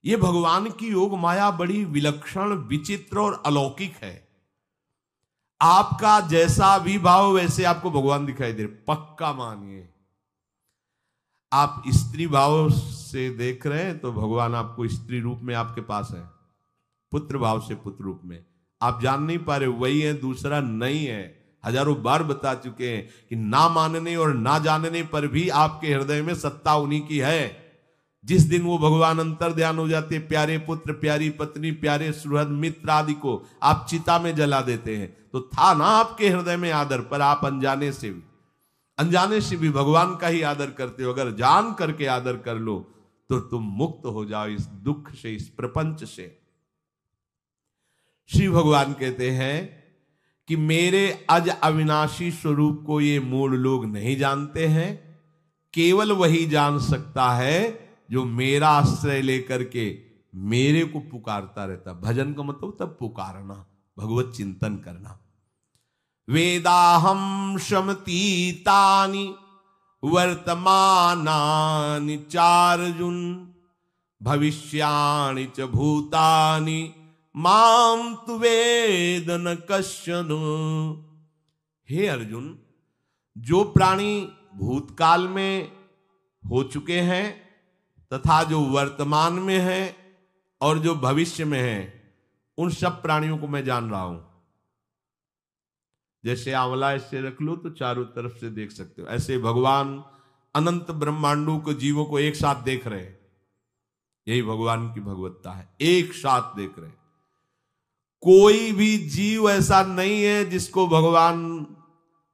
ये भगवान की योग माया बड़ी विलक्षण, विचित्र और अलौकिक है। आपका जैसा भी भाव वैसे आपको भगवान दिखाई दे रहे, पक्का मानिए। आप स्त्री भाव से देख रहे हैं तो भगवान आपको स्त्री रूप में आपके पास है, पुत्र भाव से पुत्र रूप में आप जान नहीं पा रहे, वही है, दूसरा नहीं है। हजारों बार बता चुके हैं कि ना मानने और ना जानने पर भी आपके हृदय में सत्ता उन्हीं की है। जिस दिन वो भगवान अंतर ध्यान हो जाते, प्यारे पुत्र, प्यारी पत्नी, प्यारे सुहृद मित्र आदि को आप चिता में जला देते हैं, तो था ना आपके हृदय में आदर, पर आप अनजाने से भी भगवान का ही आदर करते हो। अगर जान करके आदर कर लो तो तुम मुक्त हो जाओ इस दुख से, इस प्रपंच से। श्री भगवान कहते हैं कि मेरे अज अविनाशी स्वरूप को ये मूढ़ लोग नहीं जानते हैं, केवल वही जान सकता है जो मेरा आश्रय लेकर के मेरे को पुकारता रहता। भजन का मतलब तब पुकारना, भगवत चिंतन करना। वेदाहम शमतीतानि वर्तमानानि चार्जुन भविष्याणि च भूतानि माम तु वेद न कश्चन। हे अर्जुन, जो प्राणी भूतकाल में हो चुके हैं तथा जो वर्तमान में है और जो भविष्य में है, उन सब प्राणियों को मैं जान रहा हूं। जैसे आंवला ऐसे रख लो तो चारों तरफ से देख सकते हो, ऐसे भगवान अनंत ब्रह्मांडों को, जीवों को एक साथ देख रहे हैं। यही भगवान की भगवत्ता है, एक साथ देख रहे हैं। कोई भी जीव ऐसा नहीं है जिसको भगवान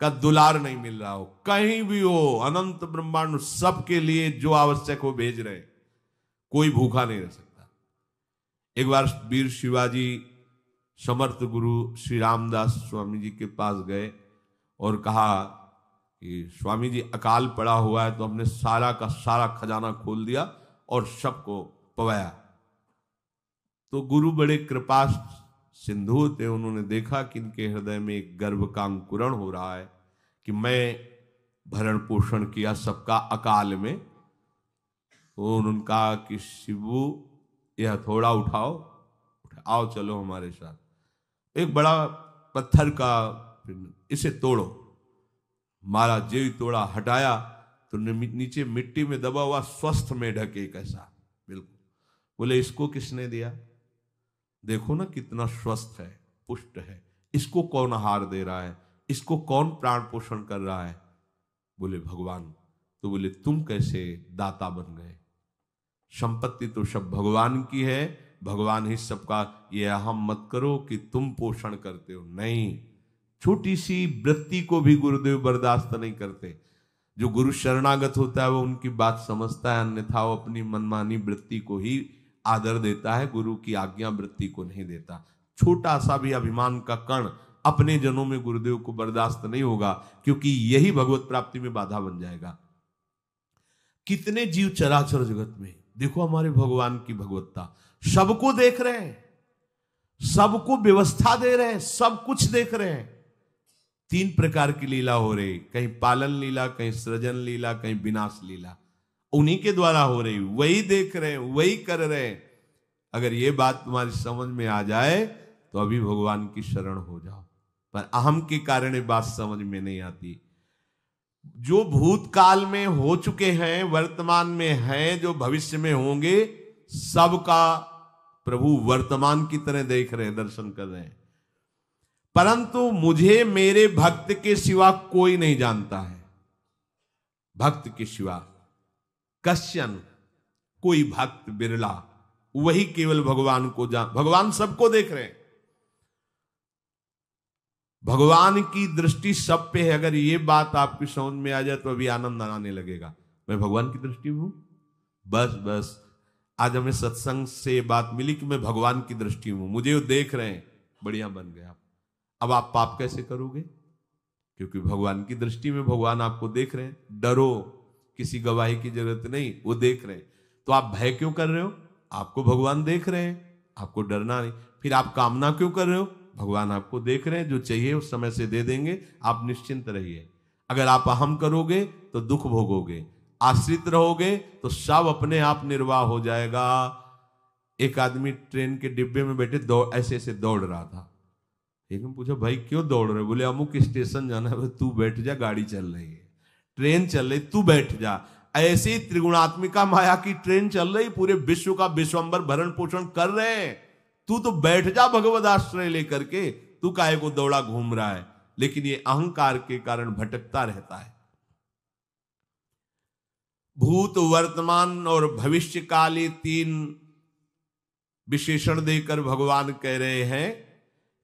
का दुलार नहीं मिल रहा हो, कहीं भी हो, अनंत ब्रह्मांड सबके लिए जो आवश्यक हो भेज रहे। कोई भूखा नहीं रह सकता। एक बार वीर शिवाजी समर्थ गुरु श्री रामदास स्वामी जी के पास गए और कहा कि स्वामी जी अकाल पड़ा हुआ है, तो हमने सारा का सारा खजाना खोल दिया और सबको पवाया। तो गुरु बड़े कृपा सिंधु थे, उन्होंने देखा कि इनके हृदय में एक गर्भ का अंकुरण हो रहा है कि मैं भरण पोषण किया सबका अकाल में। तो उन्होंने कहा कि शिवू यह थोड़ा उठाओ, आओ चलो हमारे साथ। एक बड़ा पत्थर का, इसे तोड़ो। महाराज जी तोड़ा, हटाया तो नीचे मिट्टी में दबा हुआ स्वस्थ में ढके कैसा, बिल्कुल। बोले इसको किसने दिया? देखो ना कितना स्वस्थ है, पुष्ट है, इसको कौन आहार दे रहा है, इसको कौन प्राण पोषण कर रहा है? बोले भगवान। तो बोले तुम कैसे दाता बन गए? संपत्ति तो सब भगवान की है, भगवान ही सबका, ये अहम मत करो कि तुम पोषण करते हो। नहीं, छोटी सी वृत्ति को भी गुरुदेव बर्दाश्त नहीं करते। जो गुरु शरणागत होता है वो उनकी बात समझता है, अन्यथा वो अपनी मनमानी वृत्ति को ही आदर देता है, गुरु की आज्ञा वृत्ति को नहीं देता। छोटा सा भी अभिमान का कण अपने जनों में गुरुदेव को बर्दाश्त नहीं होगा, क्योंकि यही भगवत प्राप्ति में बाधा बन जाएगा। कितने जीव चराचर जगत में, देखो हमारे भगवान की भगवत्ता, सबको देख रहे हैं, सबको व्यवस्था दे रहे हैं, सब कुछ देख रहे हैं। 3 प्रकार की लीला हो रही, कहीं पालन लीला, कहीं सृजन लीला, कहीं विनाश लीला, उन्हीं के द्वारा हो रही, वही देख रहे हैं, वही कर रहे हैं। अगर ये बात तुम्हारी समझ में आ जाए तो अभी भगवान की शरण हो जाओ, पर अहम के कारण ये बात समझ में नहीं आती। जो भूतकाल में हो चुके हैं, वर्तमान में हैं, जो भविष्य में होंगे, सबका प्रभु वर्तमान की तरह देख रहे हैं, दर्शन कर रहे हैं। परंतु मुझे मेरे भक्त के सिवा कोई नहीं जानता है। भक्त के सिवा कश्यन, कोई भक्त बिरला, वही केवल भगवान को भगवान सबको देख रहे हैं, भगवान की दृष्टि सब पे है। अगर ये बात आपकी समझ में आ जाए तो अभी आनंद आने लगेगा। मैं भगवान की दृष्टि में हूं, बस आज हमें सत्संग से बात मिली कि मैं भगवान की दृष्टि में हूं, मुझे वो देख रहे हैं, बढ़िया बन गया। अब आप पाप कैसे करोगे? क्योंकि भगवान की दृष्टि में भगवान आपको देख रहे हैं। डरो, किसी गवाही की जरूरत नहीं, वो देख रहे हैं। तो आप भय क्यों कर रहे हो? आपको भगवान देख रहे हैं, आपको डरना नहीं। फिर आप कामना क्यों कर रहे हो? भगवान आपको देख रहे हैं, जो चाहिए उस समय से दे देंगे, आप निश्चिंत रहिए। अगर आप अहम करोगे तो दुख भोगोगे, आश्रित रहोगे तो सब अपने आप निर्वाह हो जाएगा। एक आदमी ट्रेन के डिब्बे में बैठे ऐसे ऐसे दौड़ रहा था। एक ने पूछा भाई क्यों दौड़ रहे? बोले अमुक स्टेशन जाना है। तू बैठ जा, गाड़ी चल रही है, ट्रेन चल रही, तू बैठ जा। ऐसी त्रिगुणात्मिका माया की ट्रेन चल रही, पूरे विश्व का विश्वंबर भरण पोषण कर रहे हैं, तू तो बैठ जा भगवद आश्रय लेकर के, तू काहे को दौड़ा घूम रहा है? लेकिन ये अहंकार के कारण भटकता रहता है। भूत, वर्तमान और भविष्य काल, ये 3 विशेषण देकर भगवान कह रहे हैं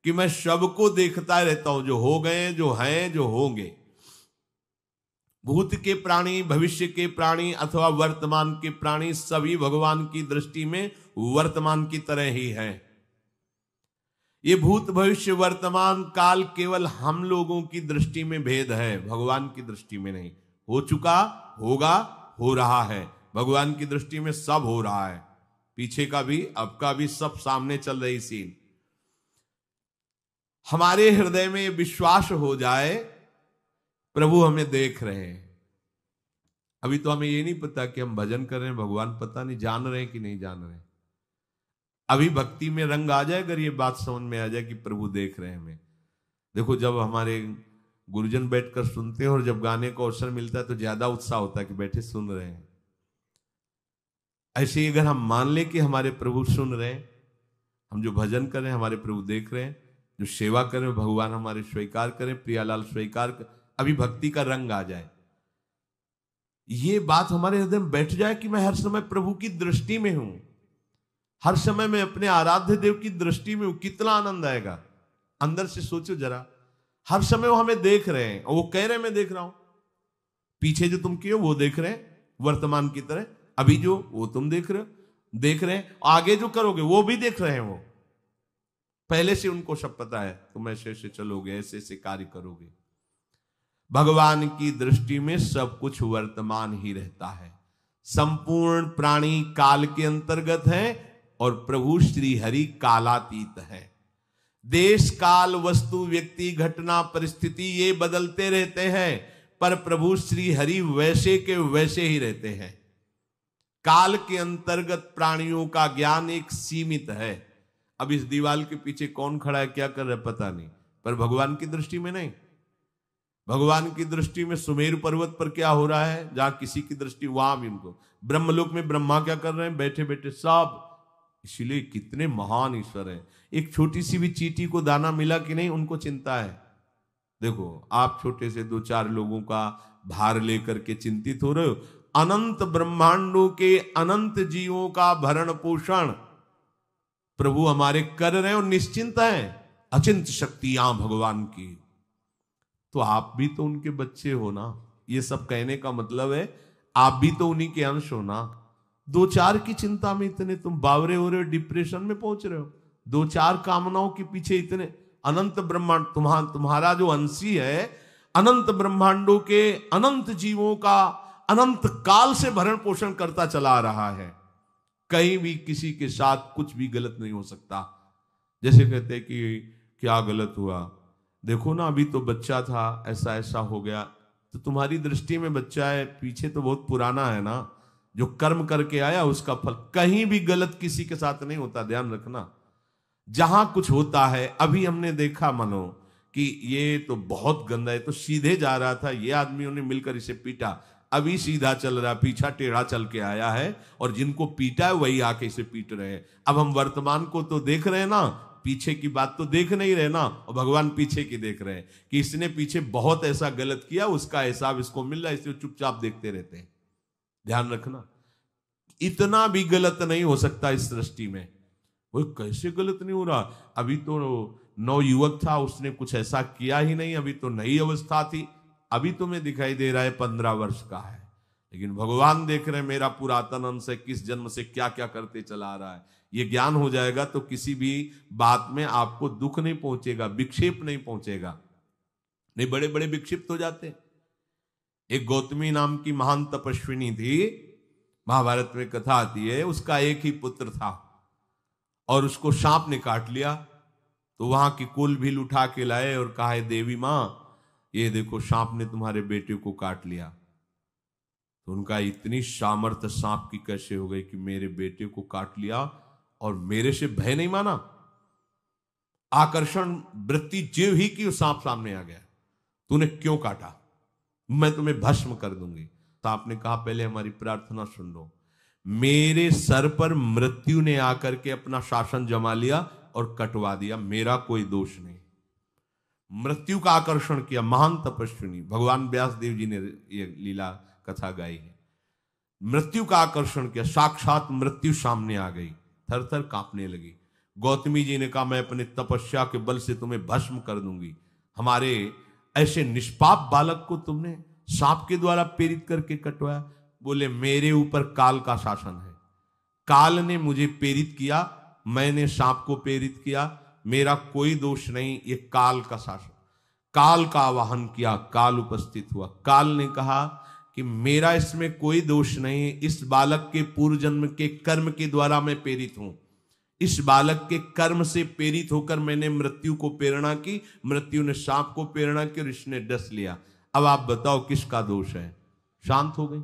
कि मैं सबको देखता रहता हूं, जो हो गए, जो हैं, जो होंगे। भूत के प्राणी, भविष्य के प्राणी अथवा वर्तमान के प्राणी सभी भगवान की दृष्टि में वर्तमान की तरह ही हैं। ये भूत, भविष्य, वर्तमान काल केवल हम लोगों की दृष्टि में भेद है, भगवान की दृष्टि में नहीं। हो चुका, होगा, हो रहा है। भगवान की दृष्टि में सब हो रहा है, पीछे का भी, अब का भी, सब सामने चल रही सीन। हमारे हृदय में विश्वास हो जाए प्रभु हमें देख रहे हैं। अभी तो हमें ये नहीं पता कि हम भजन कर रहे हैं, भगवान पता नहीं जान रहे हैं कि नहीं जान रहे हैं। अभी भक्ति में रंग आ जाए, अगर ये बात समझ में आ जाए कि प्रभु देख रहे हैं हमें। देखो, जब हमारे गुरुजन बैठकर सुनते हैं और जब गाने को अवसर मिलता है तो ज्यादा उत्साह होता है कि बैठे सुन रहे हैं। ऐसे ही अगर हम मान लें कि हमारे प्रभु सुन रहे हैं, हम जो भजन कर रहे हैं हमारे प्रभु देख रहे हैं, जो सेवा कर रहे हैं भगवान हमारे स्वीकार करें, प्रियालाल स्वीकार कर, अभी भक्ति का रंग आ जाए, ये बात हमारे हृदय में बैठ जाए कि मैं हर समय प्रभु की दृष्टि में हूं, हर समय मैं अपने आराध्य देव की दृष्टि में हूं, कितना आनंद आएगा। अंदर से सोचो जरा, हर समय वो हमें देख रहे हैं और वो कह रहे हैं मैं देख रहा हूं। पीछे जो तुम किए वो देख रहे हैं वर्तमान की तरह, अभी जो वो तुम देख रहे हैं, आगे जो करोगे वो भी देख रहे हैं। वो पहले से उनको सब पता है, तुम ऐसे ऐसे चलोगे, ऐसे ऐसे कार्य करोगे। भगवान की दृष्टि में सब कुछ वर्तमान ही रहता है। संपूर्ण प्राणी काल के अंतर्गत है और प्रभु श्री हरि कालातीत है। देश, काल, वस्तु, व्यक्ति, घटना, परिस्थिति ये बदलते रहते हैं, पर प्रभु श्री हरि वैसे के वैसे ही रहते हैं। काल के अंतर्गत प्राणियों का ज्ञान एक सीमित है। अब इस दीवार के पीछे कौन खड़ा है, क्या कर रहा है, पता नहीं, पर भगवान की दृष्टि में नहीं। भगवान की दृष्टि में सुमेरु पर्वत पर क्या हो रहा है, जहां किसी की दृष्टि, वहां भी उनको, ब्रह्मलोक में ब्रह्मा क्या कर रहे हैं, बैठे बैठे सब। इसलिए कितने महान ईश्वर हैं। एक छोटी सी भी चींटी को दाना मिला कि नहीं, उनको चिंता है। देखो, आप छोटे से 2-4 लोगों का भार लेकर के चिंतित हो रहे हो, अनंत ब्रह्मांडों के अनंत जीवों का भरण पोषण प्रभु हमारे कर रहे हैं और निश्चिंत हैं। अचिंत शक्तियां भगवान की, तो आप भी तो उनके बच्चे हो ना। ये सब कहने का मतलब है आप भी तो उन्हीं के अंश हो ना। 2-4 की चिंता में इतने तुम बावरे हो रहे हो, डिप्रेशन में पहुंच रहे हो, 2-4 कामनाओं के पीछे इतने। अनंत ब्रह्मांड तुम्हारा जो अंशी है, अनंत ब्रह्मांडों के अनंत जीवों का अनंत काल से भरण पोषण करता चला रहा है। कहीं भी किसी के साथ कुछ भी गलत नहीं हो सकता। जैसे कहते हैं कि क्या गलत हुआ, देखो ना अभी तो बच्चा था, ऐसा ऐसा हो गया, तो तुम्हारी दृष्टि में बच्चा है, पीछे तो बहुत पुराना है ना, जो कर्म करके आया उसका फल। कहीं भी गलत किसी के साथ नहीं होता, ध्यान रखना। जहां कुछ होता है, अभी हमने देखा मानो कि ये तो बहुत गंदा है, तो सीधे जा रहा था, ये आदमियों ने मिलकर इसे पीटा, अभी सीधा चल रहा, पीछा टेढ़ा चल के आया है, और जिनको पीटा है वही आके इसे पीट रहे हैं। अब हम वर्तमान को तो देख रहे हैं ना, पीछे की बात तो देख नहीं रहे ना, और भगवान पीछे की देख रहे हैं कि इसने पीछे बहुत ऐसा गलत किया, उसका हिसाब इसको मिल रहा है, इसलिए चुपचाप देखते रहते हैं। ध्यान रखना, इतना भी गलत नहीं हो सकता इस सृष्टि में। वो कैसे गलत नहीं हो रहा, अभी तो नवयुवक था, उसने कुछ ऐसा किया ही नहीं, अभी तो नई अवस्था थी, अभी तुम्हें दिखाई दे रहा है 15 वर्ष का है, लेकिन भगवान देख रहे हैं मेरा पुरातन अंश है, किस जन्म से क्या क्या करते चला रहा है। ये ज्ञान हो जाएगा तो किसी भी बात में आपको दुख नहीं पहुंचेगा, विक्षेप नहीं पहुंचेगा। नहीं, बड़े बड़े विक्षिप्त हो जाते हैं। एक गौतमी नाम की महान तपस्विनी थी, महाभारत में कथा आती है, उसका एक ही पुत्र था और उसको सांप ने काट लिया। तो वहां की कुल भील उठा के लाए और कहा है देवी मां, ये देखो सांप ने तुम्हारे बेटे को काट लिया। तो उनका इतनी सामर्थ्य सांप की कैसे हो गई कि मेरे बेटे को काट लिया और मेरे से भय नहीं माना। आकर्षण वृत्ति जीव ही की सांप सामने आ गया, तूने क्यों काटा, मैं तुम्हें भस्म कर दूंगी। तो आपने कहा पहले हमारी प्रार्थना सुन लो। मेरे सर पर मृत्यु ने आकर के अपना शासन जमा लिया और कटवा दिया, मेरा कोई दोष नहीं। मृत्यु का आकर्षण किया, महान तपस्विनी भगवान व्यास देव जी ने ये लीला कथा गाई है। मृत्यु का आकर्षण किया, साक्षात मृत्यु सामने आ गई, थर थर कांपने लगी। गौतमी जी ने कहा मैं अपने तपस्या के बल से तुम्हें भस्म कर दूंगी। हमारे ऐसे निष्पाप बालक को तुमने सांप के द्वारा प्रेरित करके कटवाया। बोले मेरे ऊपर काल का शासन है, काल ने मुझे प्रेरित किया, मैंने सांप को प्रेरित किया, मेरा कोई दोष नहीं, ये काल का शासन। काल का आवाहन किया, काल उपस्थित हुआ। काल ने कहा कि मेरा इसमें कोई दोष नहीं, इस बालक के पूर्व जन्म के कर्म के द्वारा मैं प्रेरित हूं। इस बालक के कर्म से प्रेरित होकर मैंने मृत्यु को प्रेरणा की, मृत्यु ने सांप को प्रेरणा की और इसने डस लिया। अब आप बताओ किसका दोष है? शांत हो गई,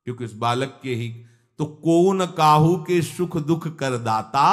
क्योंकि इस बालक के ही तो कौन काहू के सुख दुख कर दाता,